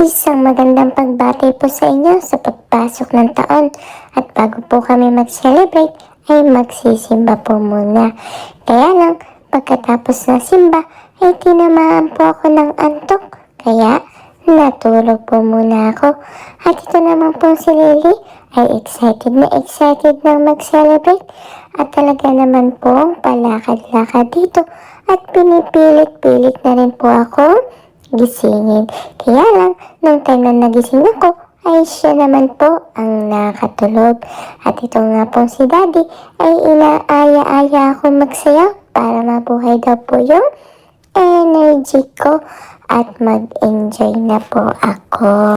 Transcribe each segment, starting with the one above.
Isang magandang pagbati po sa inyo sa pagpasok ng taon at bago po kami mag-celebrate ay magsisimba po muna. Kaya lang, pagkatapos na simba ay tinamaan po ako ng antok kaya natulog po muna ako. At ito naman po si Lily ay excited na mag-celebrate at talaga naman pong palakad-lakad dito at pinipilit-pilit na rin po ako gisingin. Kaya lang, nung time na nagising ako, ay siya naman po ang nakatulog. At ito nga po si Daddy ay inaaya-aya ako magsayaw para mabuhay daw po yung energy ko at mag-enjoy na po ako.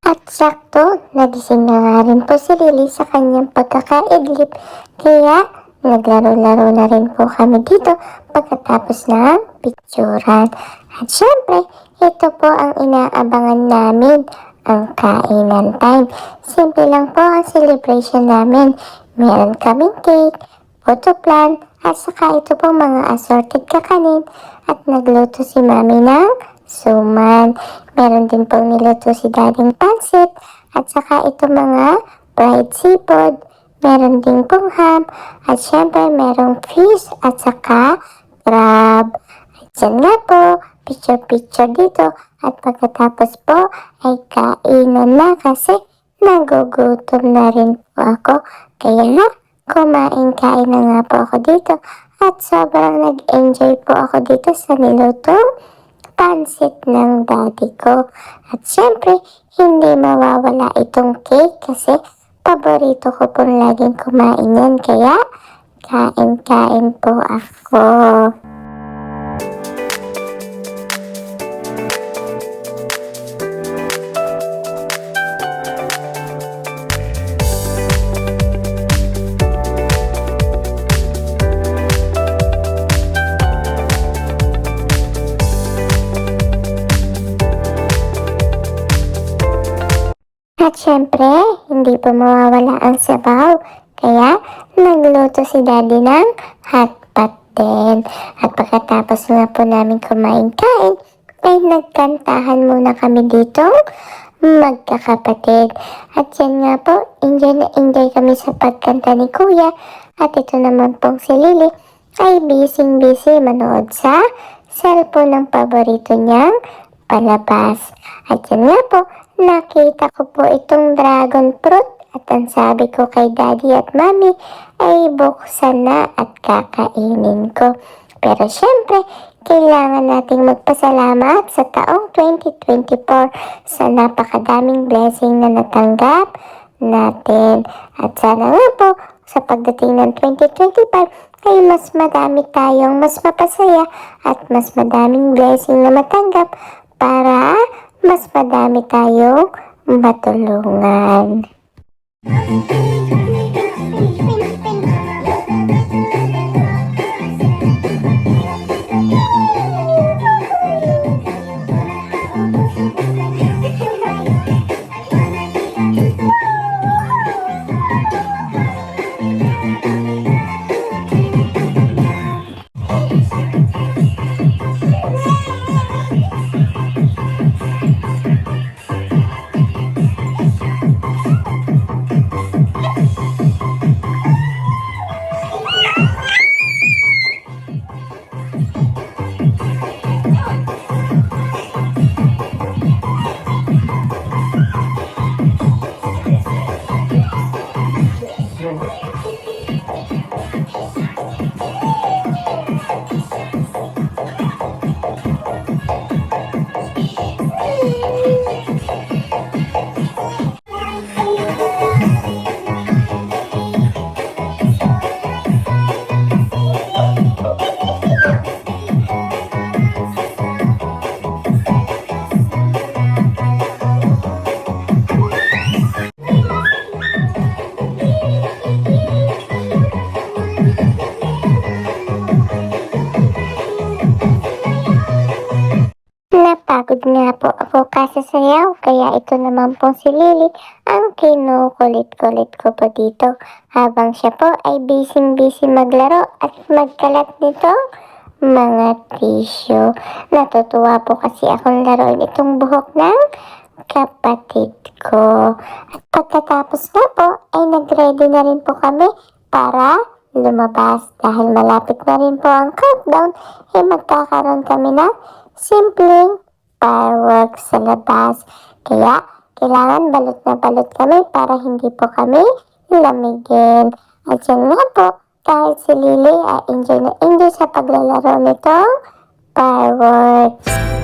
At sakto, nagising na nga rin po si Lily sa kanyang pagkakaidlip, kaya naglaro-laro na rin po kami dito pagkatapos ng picturan. At syempre, ito po ang inaabangan namin, ang kainan time. Simple lang po ang celebration namin. Meron kaming cake, photo plan, at saka ito po mga assorted kakanin at nagluto si Mami ng suman. Meron din pong niluto si Dading pansit at saka ito mga fried seafood. Meron din pong ham at syempre merong fish at saka crab. At yan nga po, picture-picture dito at pagkatapos po ay kainan na kasi nagugutom na rin po ako. Kaya kumain-kain na nga po ako dito at sobrang nag-enjoy po ako dito sa nilutong pansit ng daddy ko. At syempre, hindi mawawala itong cake kasi paborito ko pong laging kumain yan. Kaya, kain-kain po ako. At syempre, hindi po mawawala ang sabaw. Kaya, nagluto si Daddy ng hotpot din. At pagkatapos nga po namin kumain-kain, ay nagkantahan muna kami dito magkakapatid. At yan nga po, enjoy na enjoy kami sa pagkanta ni Kuya. At ito naman pong si Lily ay busy manood sa cellphone ng paborito niyang palabas. At yan nga po, nakita ko po itong dragon fruit at ang sabi ko kay Daddy at Mommy ay buksan na at kakainin ko. Pero syempre, kailangan nating magpasalamat sa taong 2024 sa napakadaming blessing na natanggap natin. At sana nga po, sa pagdating ng 2025 ay mas madami tayong mas mapasaya at mas madaming blessing na matanggap para mas madami tayong matulungan. Napapagod nga po ako kasasayaw, kaya ito naman pong si Lily ang kinukulit-kulit ko po dito habang siya po ay busy-busy maglaro at magkalat nitong mga tissue. Natutuwa po kasi akong laruin itong buhok ng kapatid ko. At pagkatapos na po ay nag-ready na rin po kami para lumabas dahil malapit na rin po ang countdown ay magkakaroon kami ng simpleng fireworks sa labas. Kaya kailangan balot na balot kami para hindi po kami lamigin. At yan nga po, kahit si Lily ay enjoy na enjoy sa paglalaro nitong fireworks.